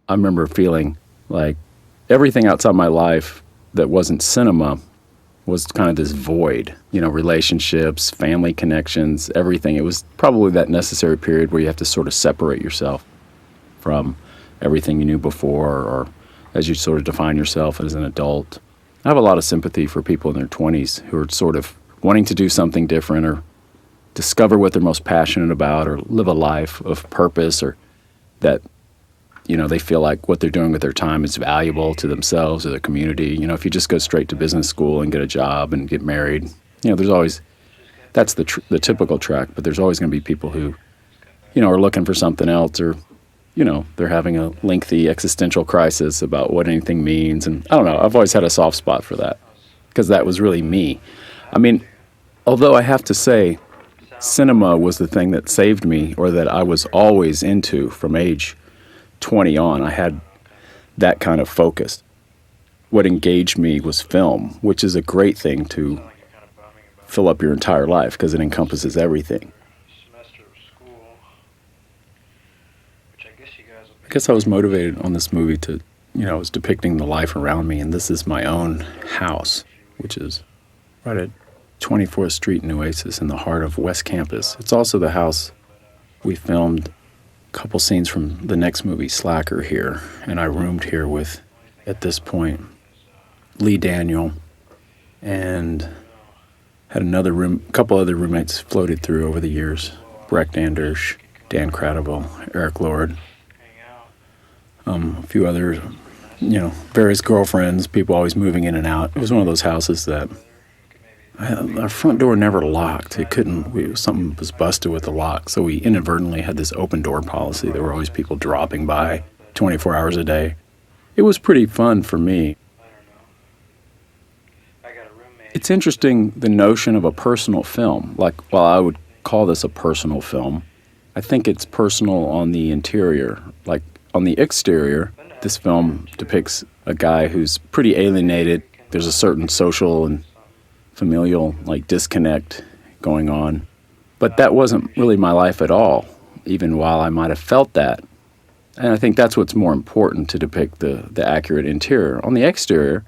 I remember feeling like everything outside my life that wasn't cinema was kind of this void, relationships, family connections, everything. It was probably that necessary period where you have to sort of separate yourself from everything you knew before, or as you sort of define yourself as an adult. I have a lot of sympathy for people in their 20s who are sort of wanting to do something different or discover what they're most passionate about or live a life of purpose, or that, they feel like what they're doing with their time is valuable to themselves or the community. If you just go straight to business school and get a job and get married, there's always, that's the typical track, but there's always going to be people who, are looking for something else, or, they're having a lengthy existential crisis about what anything means. And I don't know, I've always had a soft spot for that because that was really me. I mean, although I have to say, cinema was the thing that saved me, or that I was always into from age 20 on. I had that kind of focus. What engaged me was film, which is a great thing to fill up your entire life because it encompasses everything. I guess I was motivated on this movie to, I was depicting the life around me, and this is my own house, which is right at 24th Street in Oasis in the heart of West Campus. It's also the house we filmed a couple scenes from the next movie, Slacker, here, and I roomed here with, at this point, Lee Daniel, and had a couple other roommates floated through over the years, Breck Anders, Dan Cradable, Eric Lord, a few others, various girlfriends, people always moving in and out. It was one of those houses that our front door never locked. Something was busted with the lock, so we inadvertently had this open door policy. There were always people dropping by 24 hours a day. It was pretty fun for me. It's interesting, the notion of a personal film. While I would call this a personal film, I think it's personal on the interior. On the exterior, this film depicts a guy who's pretty alienated. There's a certain social and familial disconnect going on. But that wasn't really my life at all, even while I might have felt that. And I think that's what's more important, to depict the accurate interior. On the exterior,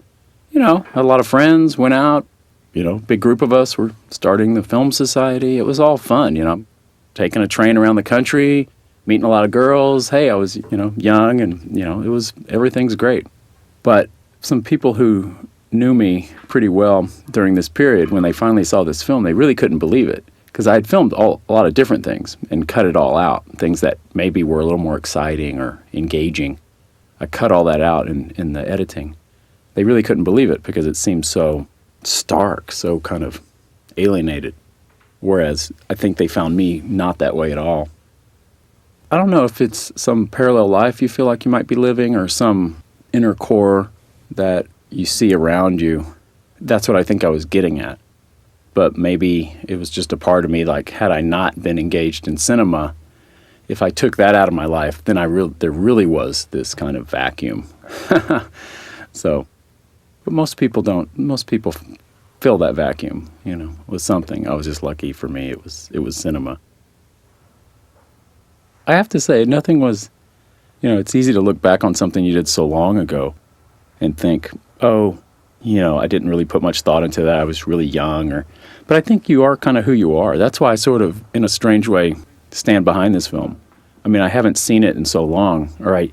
had a lot of friends, went out, big group of us were starting the film society. It was all fun, taking a train around the country, meeting a lot of girls. Hey, I was, young, and, everything's great. But some people who knew me pretty well during this period, when they finally saw this film, they really couldn't believe it, because I had filmed a lot of different things and cut it all out, things that maybe were a little more exciting or engaging. I cut all that out in the editing. They really couldn't believe it because it seemed so stark, so kind of alienated, whereas I think they found me not that way at all. I don't know if it's some parallel life you feel like you might be living, or some inner core that you see around you. That's what I think I was getting at. But maybe it was just a part of me, had I not been engaged in cinema, if I took that out of my life, then there really was this kind of vacuum. So, but most people don't. Most people fill that vacuum, with something. I was just lucky. For me, it was cinema. I have to say, nothing was, it's easy to look back on something you did so long ago and think, oh, I didn't really put much thought into that. I was really young. But I think you are kind of who you are. That's why I sort of, in a strange way, stand behind this film. I mean, I haven't seen it in so long. Or I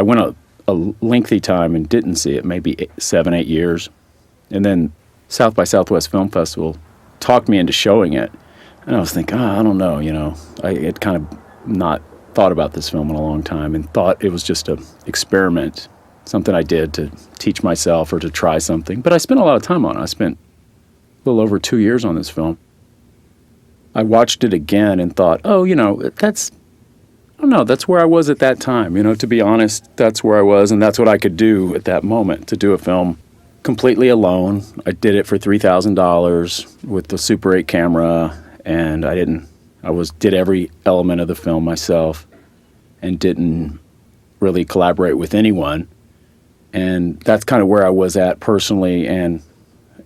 went a lengthy time and didn't see it, maybe 7-8 years. And then South by Southwest Film Festival talked me into showing it. And I was thinking, I don't know, I had kind of not thought about this film in a long time and thought it was just an experiment, something I did to teach myself or to try something. But I spent a lot of time on it. I spent a little over 2 years on this film. I watched it again and thought, that's where I was at that time. To be honest, that's where I was, and that's what I could do at that moment, to do a film completely alone. I did it for $3,000 with the Super 8 camera, and I did every element of the film myself and didn't really collaborate with anyone. And that's kind of where I was at personally, and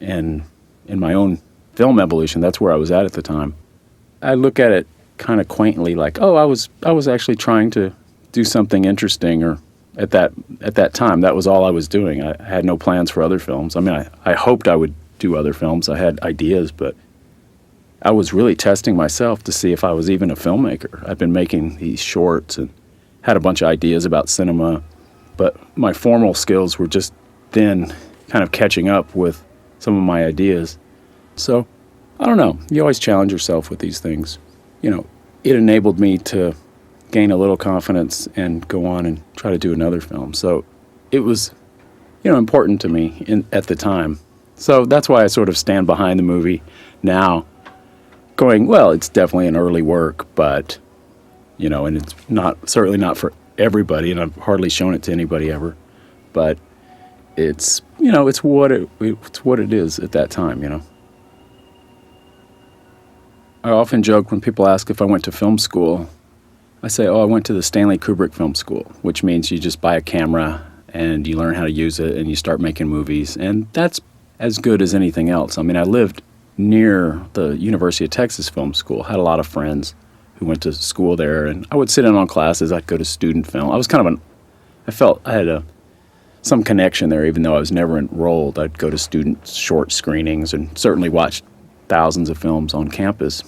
in my own film evolution. That's where I was at the time. I look at it kind of quaintly, I was actually trying to do something interesting, or at that time. That was all I was doing. I had no plans for other films. I mean, I hoped I would do other films. I had ideas, but I was really testing myself to see if I was even a filmmaker. I'd been making these shorts and had a bunch of ideas about cinema, but my formal skills were just then kind of catching up with some of my ideas. So, I don't know. You always challenge yourself with these things. You know, it enabled me to gain a little confidence and go on and try to do another film. So it was, important to me at the time. So that's why I sort of stand behind the movie now, going, well, it's definitely an early work, but, and it's certainly not for everybody, and I've hardly shown it to anybody ever. But it's, it's what it is at that time. I often joke when people ask if I went to film school. I say, I went to the Stanley Kubrick Film School, which means you just buy a camera and you learn how to use it and you start making movies. And that's as good as anything else. I mean, I lived near the University of Texas Film School, had a lot of friends who went to school there, and I would sit in on classes. I'd go to student film. I was I felt I had some connection there, even though I was never enrolled. I'd go to student short screenings and certainly watched thousands of films on campus.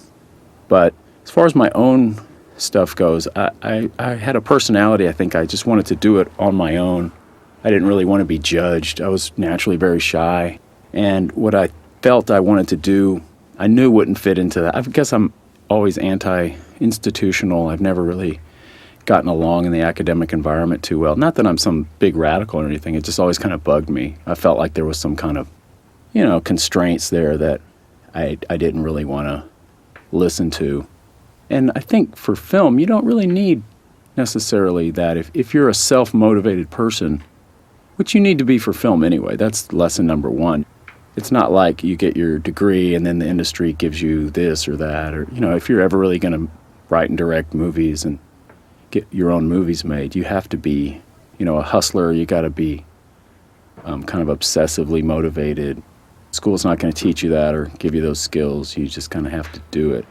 But as far as my own stuff goes, I had a personality. I think I just wanted to do it on my own. I didn't really want to be judged. I was naturally very shy. And what I felt I wanted to do, I knew wouldn't fit into that. I guess I'm always anti-institutional. I've never really gotten along in the academic environment too well. Not that I'm some big radical or anything. It just always kind of bugged me. I felt like there was some kind of, constraints there that I didn't really want to listen to. And I think for film, you don't really need necessarily that. If you're a self-motivated person, which you need to be for film anyway, that's lesson number one. It's not like you get your degree and then the industry gives you this or that. Or, if you're ever really going to write and direct movies and get your own movies made, you have to be, a hustler. You got to be kind of obsessively motivated. School's not going to teach you that or give you those skills. You just kind of have to do it.